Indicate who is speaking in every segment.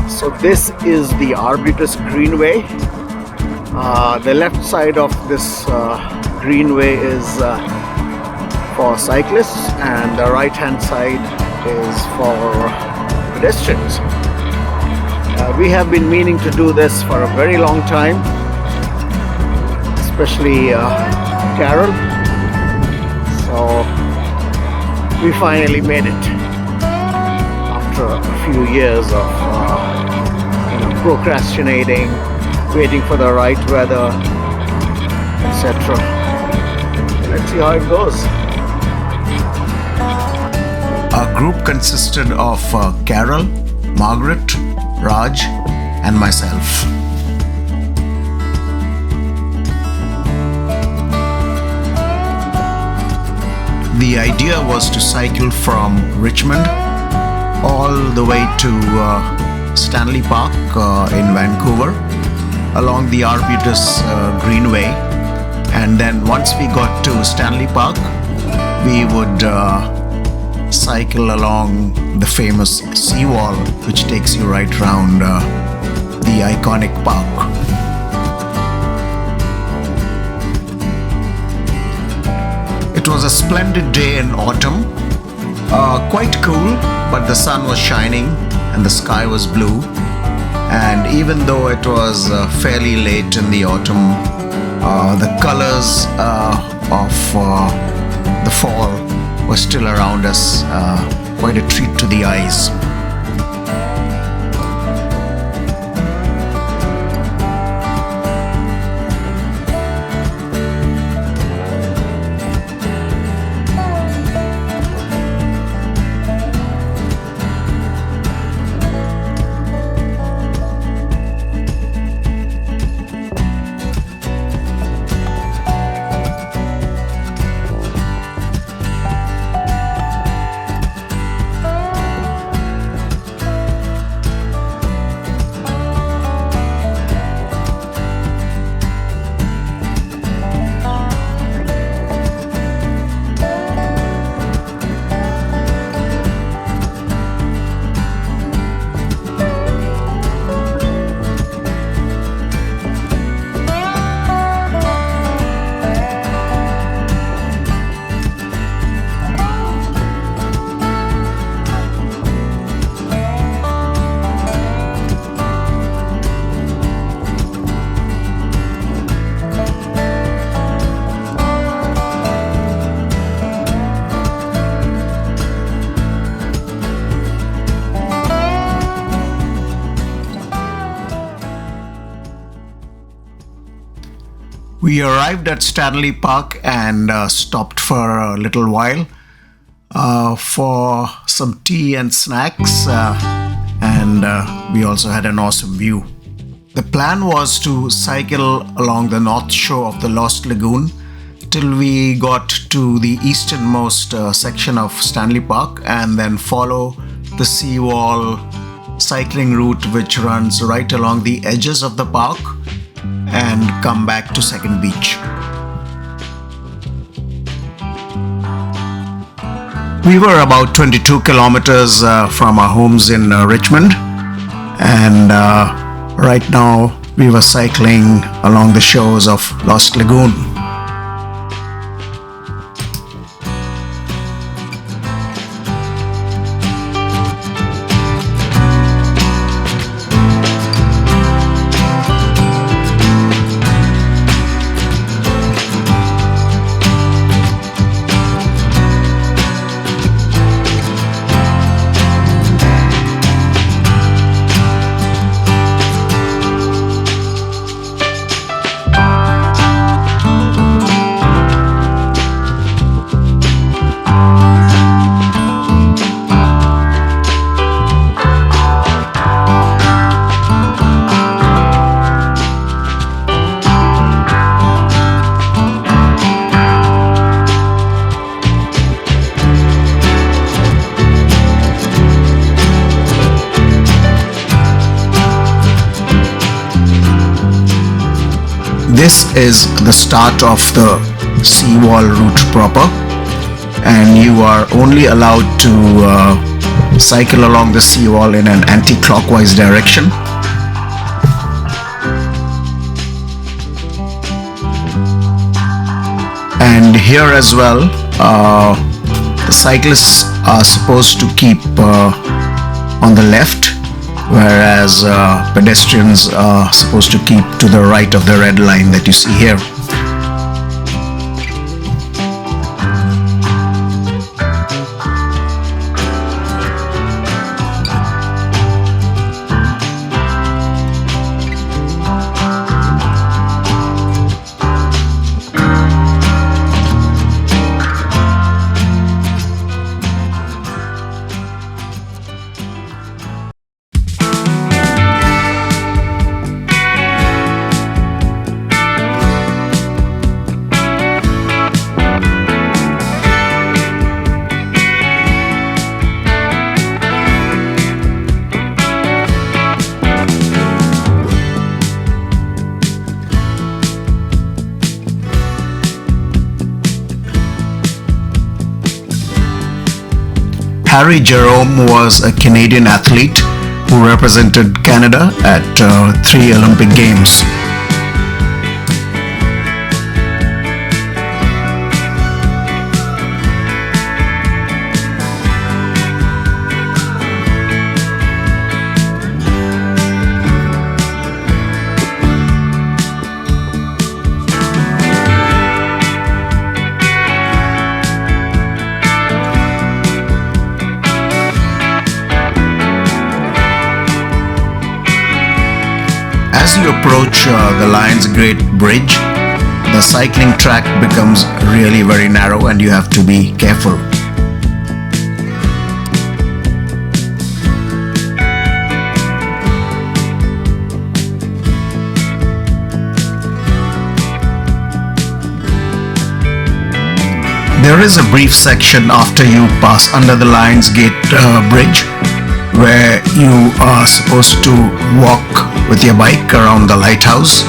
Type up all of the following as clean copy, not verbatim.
Speaker 1: So this is the Arbutus Greenway. The left side of this greenway is for cyclists, and the right hand side is for pedestrians. We have been meaning to do this for a very long time, especially Carol. So we finally made it after a few years of procrastinating, waiting for the right weather, etc. Let's see how it goes. Our group consisted of Carol, Margaret, Raj, and myself. The idea was to cycle from Richmond all the way to Stanley Park in Vancouver along the Arbutus Greenway, and then once we got to Stanley Park, we would cycle along the famous Seawall, which takes you right round the iconic park. It was a splendid day in autumn, quite cool, but the sun was shining and the sky was blue. And even though it was fairly late in the autumn, the colors of the fall were still around us, quite a treat to the eyes. We arrived at Stanley Park and stopped for a little while for some tea and snacks, and we also had an awesome view. The plan was to cycle along the north shore of the Lost Lagoon till we got to the easternmost section of Stanley Park, and then follow the Seawall cycling route, which runs right along the edges of the park, and come back to Second Beach. We were about 22 kilometers from our homes in Richmond, and right now we were cycling along the shores of Lost Lagoon. This is the start of the Seawall route proper, and you are only allowed to cycle along the seawall in an anti-clockwise direction. And here as well, the cyclists are supposed to keep on the left, whereas pedestrians are supposed to keep to the right of the red line that you see here. Harry Jerome was a Canadian athlete who represented Canada at 3 Olympic Games. As you approach the Lions Gate Bridge, the cycling track becomes really very narrow and you have to be careful. There is a brief section after you pass under the Lions Gate Bridge where you are supposed to walk with your bike around the lighthouse.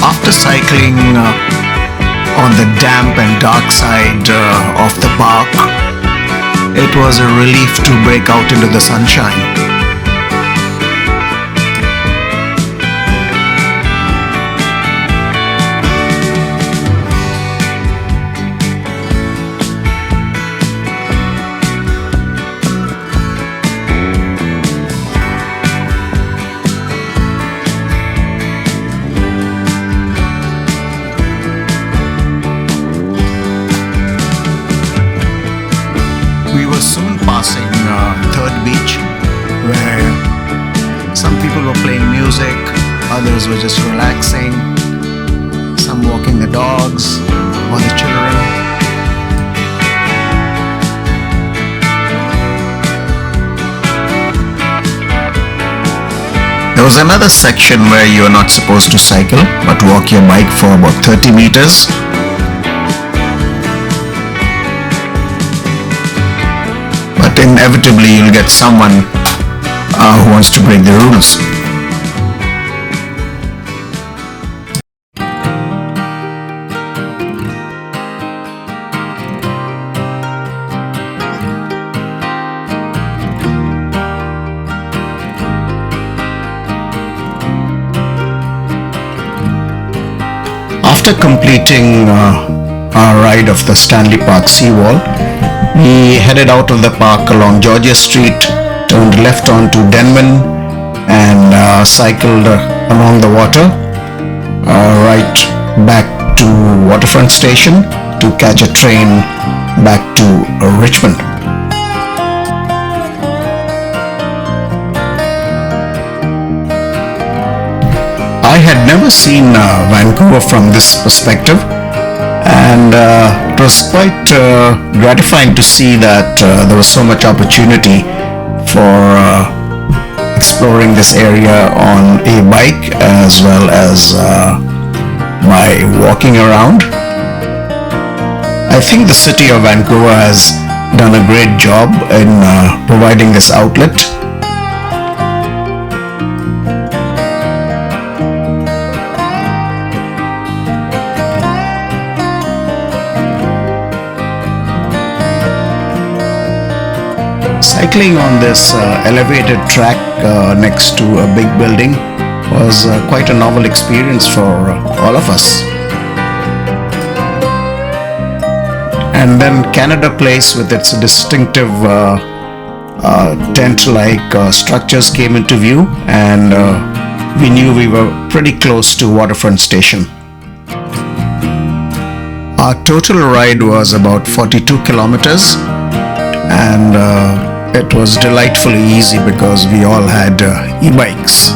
Speaker 1: After cycling on the damp and dark side of the park, it was a relief to break out into the sunshine. We were soon passing Third Beach, where some people were playing music, others were just relaxing, some walking the dogs or the children. There was another section where you are not supposed to cycle, but walk your bike for about 30 meters. But inevitably you'll get someone who wants to break the rules. After completing our ride of the Stanley Park Seawall, we headed out of the park along Georgia Street, turned left onto Denman and cycled along the water right back to Waterfront Station to catch a train back to Richmond. I had never seen Vancouver from this perspective, and it was quite gratifying to see that there was so much opportunity for exploring this area on a bike as well as by walking around. I think the city of Vancouver has done a great job in providing this outlet. Cycling on this elevated track next to a big building was quite a novel experience for all of us. And then Canada Place with its distinctive tent-like structures came into view, and we knew we were pretty close to Waterfront Station. Our total ride was about 42 kilometers, and it was delightfully easy because we all had e-bikes.